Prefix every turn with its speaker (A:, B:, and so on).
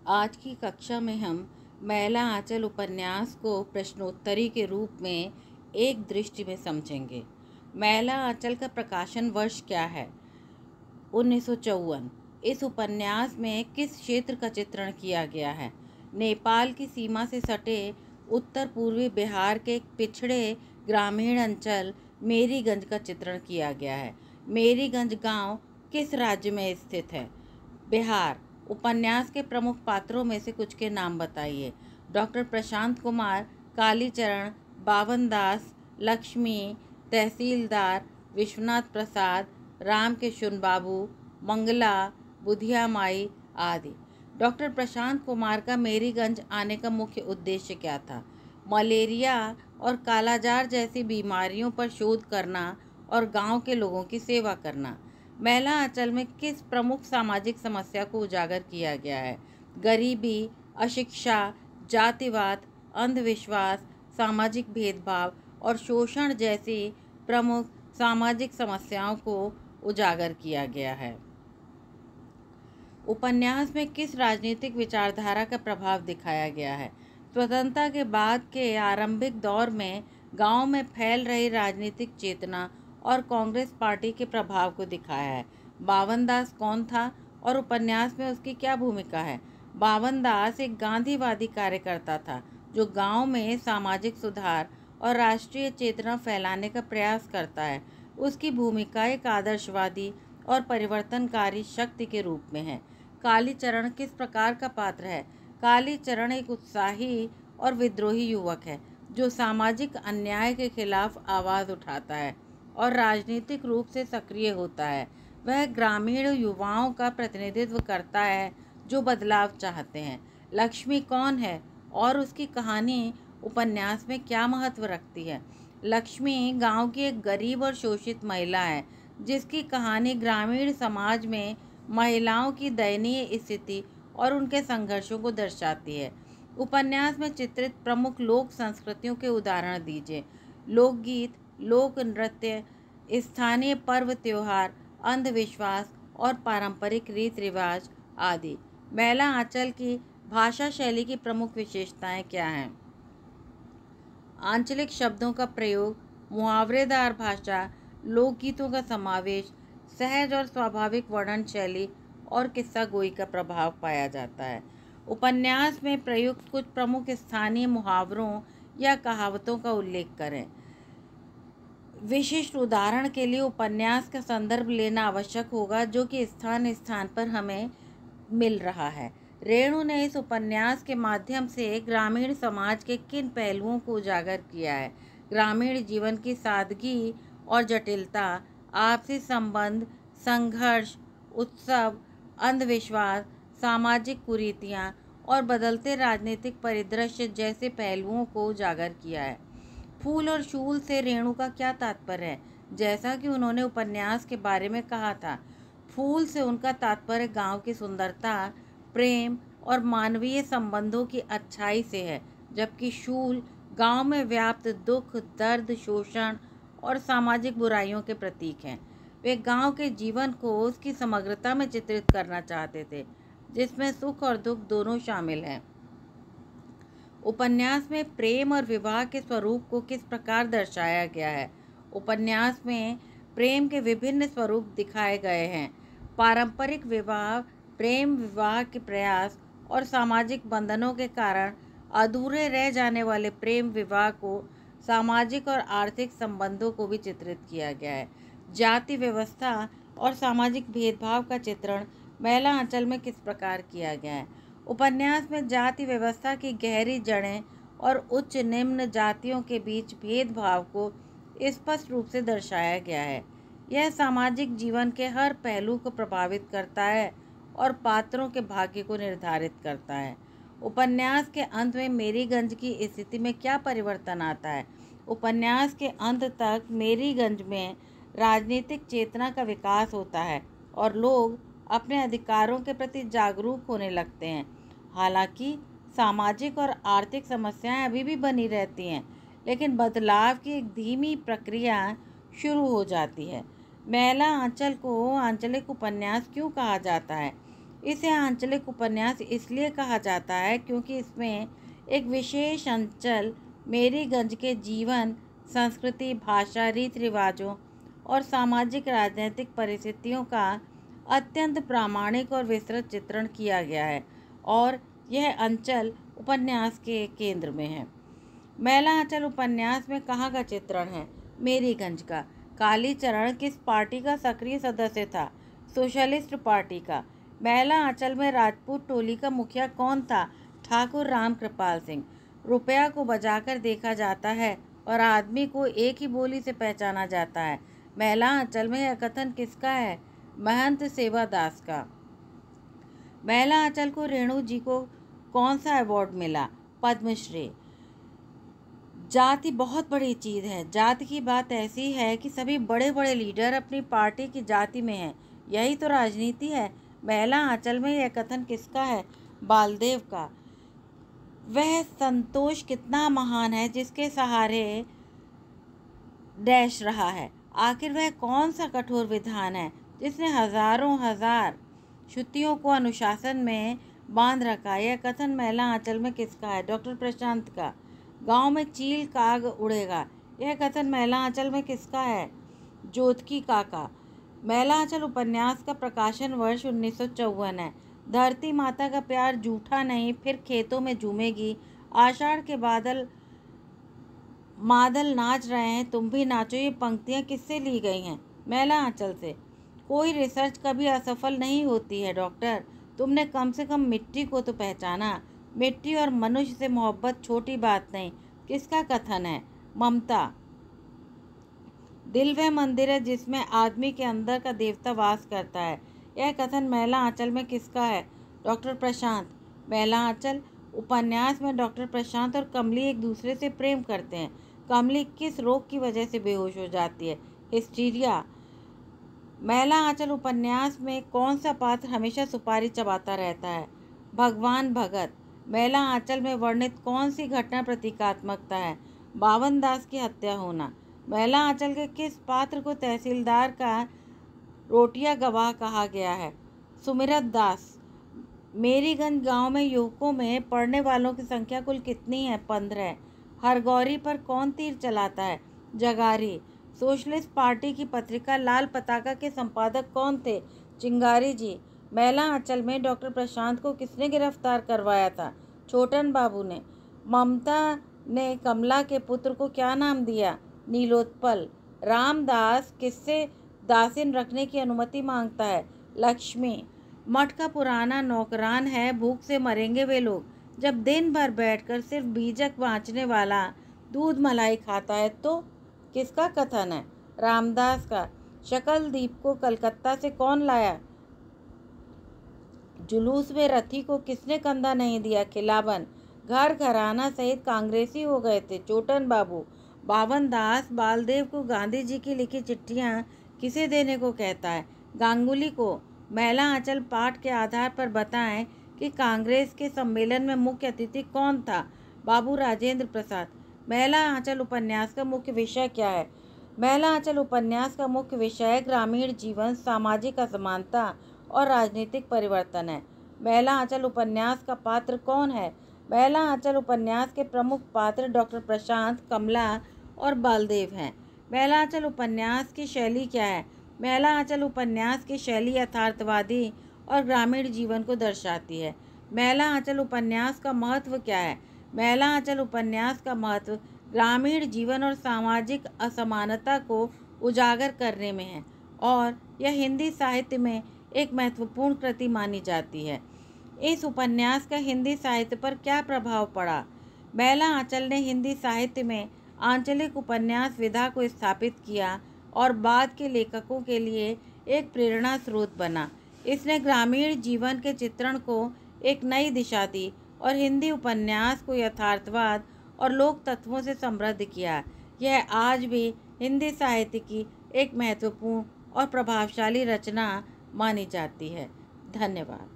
A: आज की कक्षा में हम मैला आंचल उपन्यास को प्रश्नोत्तरी के रूप में एक दृष्टि में समझेंगे। मैला आंचल का प्रकाशन वर्ष क्या है? 1954। इस उपन्यास में किस क्षेत्र का चित्रण किया गया है? नेपाल की सीमा से सटे उत्तर पूर्वी बिहार के एक पिछड़े ग्रामीण अंचल मेरीगंज का चित्रण किया गया है। मेरीगंज गांव किस राज्य में स्थित है? बिहार। उपन्यास के प्रमुख पात्रों में से कुछ के नाम बताइए। डॉक्टर प्रशांत कुमार, कालीचरण, बावन दास, लक्ष्मी, तहसीलदार, विश्वनाथ प्रसाद, राम किशुन बाबू, मंगला, बुधिया माई आदि। डॉक्टर प्रशांत कुमार का मेरीगंज आने का मुख्य उद्देश्य क्या था? मलेरिया और कालाजार जैसी बीमारियों पर शोध करना और गांव के लोगों की सेवा करना। मैला आंचल में किस प्रमुख सामाजिक समस्या को उजागर किया गया है? गरीबी, अशिक्षा, जातिवाद, अंधविश्वास, सामाजिक भेदभाव और शोषण जैसी प्रमुख सामाजिक समस्याओं को उजागर किया गया है। उपन्यास में किस राजनीतिक विचारधारा का प्रभाव दिखाया गया है? स्वतंत्रता के बाद के आरंभिक दौर में गांव में फैल रही राजनीतिक चेतना और कांग्रेस पार्टी के प्रभाव को दिखाया है। बावन दास कौन था और उपन्यास में उसकी क्या भूमिका है? बावन दास एक गांधीवादी कार्यकर्ता था जो गांव में सामाजिक सुधार और राष्ट्रीय चेतना फैलाने का प्रयास करता है। उसकी भूमिका एक आदर्शवादी और परिवर्तनकारी शक्ति के रूप में है। कालीचरण किस प्रकार का पात्र है? कालीचरण एक उत्साही और विद्रोही युवक है जो सामाजिक अन्याय के खिलाफ आवाज़ उठाता है और राजनीतिक रूप से सक्रिय होता है। वह ग्रामीण युवाओं का प्रतिनिधित्व करता है जो बदलाव चाहते हैं। लक्ष्मी कौन है और उसकी कहानी उपन्यास में क्या महत्व रखती है? लक्ष्मी गांव की एक गरीब और शोषित महिला है जिसकी कहानी ग्रामीण समाज में महिलाओं की दयनीय स्थिति और उनके संघर्षों को दर्शाती है। उपन्यास में चित्रित प्रमुख लोक संस्कृतियों के उदाहरण दीजिए। लोकगीत, लोक नृत्य, स्थानीय पर्व त्योहार, अंधविश्वास और पारंपरिक रीति रिवाज आदि। मैला आंचल की भाषा शैली की प्रमुख विशेषताएं क्या हैं? आंचलिक शब्दों का प्रयोग, मुहावरेदार भाषा, लोकगीतों का समावेश, सहज और स्वाभाविक वर्णन शैली और किस्सा गोई का प्रभाव पाया जाता है। उपन्यास में प्रयुक्त कुछ प्रमुख स्थानीय मुहावरों या कहावतों का उल्लेख करें। विशिष्ट उदाहरण के लिए उपन्यास का संदर्भ लेना आवश्यक होगा जो कि स्थान स्थान पर हमें मिल रहा है। रेणु ने इस उपन्यास के माध्यम से ग्रामीण समाज के किन पहलुओं को उजागर किया है? ग्रामीण जीवन की सादगी और जटिलता, आपसी संबंध, संघर्ष, उत्सव, अंधविश्वास, सामाजिक कुरीतियाँ और बदलते राजनीतिक परिदृश्य जैसे पहलुओं को उजागर किया है। फूल और शूल से रेणु का क्या तात्पर्य है? जैसा कि उन्होंने उपन्यास के बारे में कहा था, फूल से उनका तात्पर्य गांव की सुंदरता, प्रेम और मानवीय संबंधों की अच्छाई से है, जबकि शूल गांव में व्याप्त दुख, दर्द, शोषण और सामाजिक बुराइयों के प्रतीक हैं। वे गांव के जीवन को उसकी समग्रता में चित्रित करना चाहते थे, जिसमें सुख और दुख दोनों शामिल हैं। उपन्यास में प्रेम और विवाह के स्वरूप को किस प्रकार दर्शाया गया है? उपन्यास में प्रेम के विभिन्न स्वरूप दिखाए गए हैं। पारंपरिक विवाह, प्रेम विवाह के प्रयास और सामाजिक बंधनों के कारण अधूरे रह जाने वाले प्रेम विवाह को, सामाजिक और आर्थिक संबंधों को भी चित्रित किया गया है। जाति व्यवस्था और सामाजिक भेदभाव का चित्रण मैला आंचल में किस प्रकार किया गया है? उपन्यास में जाति व्यवस्था की गहरी जड़ें और उच्च निम्न जातियों के बीच भेदभाव को स्पष्ट रूप से दर्शाया गया है। यह सामाजिक जीवन के हर पहलू को प्रभावित करता है और पात्रों के भाग्य को निर्धारित करता है। उपन्यास के अंत में मेरीगंज की स्थिति में क्या परिवर्तन आता है? उपन्यास के अंत तक मेरीगंज में राजनीतिक चेतना का विकास होता है और लोग अपने अधिकारों के प्रति जागरूक होने लगते हैं। हालांकि सामाजिक और आर्थिक समस्याएं अभी भी बनी रहती हैं, लेकिन बदलाव की एक धीमी प्रक्रिया शुरू हो जाती है। मैला आंचल को आंचलिक उपन्यास क्यों कहा जाता है? इसे आंचलिक उपन्यास इसलिए कहा जाता है क्योंकि इसमें एक विशेष अंचल मेरीगंज के जीवन, संस्कृति, भाषा, रीति रिवाजों और सामाजिक राजनीतिक परिस्थितियों का अत्यंत प्रामाणिक और विस्तृत चित्रण किया गया है और यह अंचल उपन्यास के केंद्र में है। मैला आंचल उपन्यास में कहाँ का चित्रण है? मेरीगंज का। कालीचरण किस पार्टी का सक्रिय सदस्य था? सोशलिस्ट पार्टी का। मैला आंचल में राजपूत टोली का मुखिया कौन था? ठाकुर राम कृपाल सिंह। रुपया को बजाकर देखा जाता है और आदमी को एक ही बोली से पहचाना जाता है। मैला आंचल में यह कथन किसका है? महंत सेवादास का। मैला आंचल को रेणु जी को कौन सा अवार्ड मिला? पद्मश्री। जाति बहुत बड़ी चीज़ है। जाति की बात ऐसी है कि सभी बड़े बड़े लीडर अपनी पार्टी की जाति में हैं। यही तो राजनीति है। मैला आंचल में यह कथन किसका है? बालदेव का। वह संतोष कितना महान है जिसके सहारे डैश रहा है। आखिर वह कौन सा कठोर विधान है जिसने हजारों हजार श्रुतियों को अनुशासन में बांध रखा? यह कथन मैला आंचल में किसका है? डॉक्टर प्रशांत का। गांव में चील काग उड़ेगा। यह कथन मैला आंचल में किसका है? जोतकी काका। मैला आंचल उपन्यास का प्रकाशन वर्ष 1954 है। धरती माता का प्यार झूठा नहीं, फिर खेतों में झूमेगी। आषाढ़ के मादल नाच रहे हैं, तुम भी नाचो। ये पंक्तियाँ किससे ली गई हैं? मैला आंचल से। कोई रिसर्च कभी असफल नहीं होती है डॉक्टर। तुमने कम से कम मिट्टी को तो पहचाना। मिट्टी और मनुष्य से मोहब्बत छोटी बात नहीं। किसका कथन है? ममता। दिल वह मंदिर है जिसमें आदमी के अंदर का देवता वास करता है। यह कथन मैला आंचल में किसका है? डॉक्टर प्रशांत। मैला आंचल उपन्यास में डॉक्टर प्रशांत और कमली एक दूसरे से प्रेम करते हैं। कमली किस रोग की वजह से बेहोश हो जाती है? हिस्टीरिया। मैला आंचल उपन्यास में कौन सा पात्र हमेशा सुपारी चबाता रहता है? भगवान भगत। मैला आंचल में वर्णित कौन सी घटना प्रतीकात्मकता है? बावन दास की हत्या होना। मैला आंचल के किस पात्र को तहसीलदार का रोटिया गवाह कहा गया है? सुमिरत दास। मेरीगंज गांव में युवकों में पढ़ने वालों की संख्या कुल कितनी है? 15। हरगौरी पर कौन तीर चलाता है? जगारी। सोशलिस्ट पार्टी की पत्रिका लाल पताका के संपादक कौन थे? चिंगारी जी। मैला आंचल में डॉक्टर प्रशांत को किसने गिरफ्तार करवाया था? छोटन बाबू ने। ममता ने कमला के पुत्र को क्या नाम दिया? नीलोत्पल। रामदास किससे दासिन रखने की अनुमति मांगता है? लक्ष्मी। मठ का पुराना नौकरान है, भूख से मरेंगे वे लोग जब दिन भर बैठकर सिर्फ बीजक बाँचने वाला दूध मलाई खाता है। तो किसका कथन है? रामदास का। शकलदीप को कलकत्ता से कौन लाया? जुलूस में रथी को किसने कंधा नहीं दिया? खिलावन। घर घराना सहित कांग्रेसी हो गए थे। चोटन बाबू। बावन दास बालदेव को गांधी जी की लिखी चिट्ठियां किसे देने को कहता है? गांगुली को। मैला आंचल पाठ के आधार पर बताएं कि कांग्रेस के सम्मेलन में मुख्य अतिथि कौन था? बाबू राजेंद्र प्रसाद। मैला आंचल उपन्यास का मुख्य विषय क्या है? मैला आंचल उपन्यास का मुख्य विषय ग्रामीण जीवन, सामाजिक असमानता और राजनीतिक परिवर्तन है। मैला आंचल उपन्यास का पात्र कौन है? मैला आंचल उपन्यास के प्रमुख पात्र डॉक्टर प्रशांत, कमला और बालदेव हैं। मैला आंचल उपन्यास की शैली क्या है? मैला आंचल उपन्यास की शैली यथार्थवादी और ग्रामीण जीवन को दर्शाती है। मैला आंचल उपन्यास का महत्व क्या है? मैला आंचल उपन्यास का महत्व ग्रामीण जीवन और सामाजिक असमानता को उजागर करने में है और यह हिंदी साहित्य में एक महत्वपूर्ण कृति मानी जाती है। इस उपन्यास का हिंदी साहित्य पर क्या प्रभाव पड़ा? मैला आंचल ने हिंदी साहित्य में आंचलिक उपन्यास विधा को स्थापित किया और बाद के लेखकों के लिए एक प्रेरणा स्रोत बना। इसने ग्रामीण जीवन के चित्रण को एक नई दिशा दी और हिंदी उपन्यास को यथार्थवाद और लोक तत्वों से समृद्ध किया। यह आज भी हिंदी साहित्य की एक महत्वपूर्ण और प्रभावशाली रचना मानी जाती है। धन्यवाद।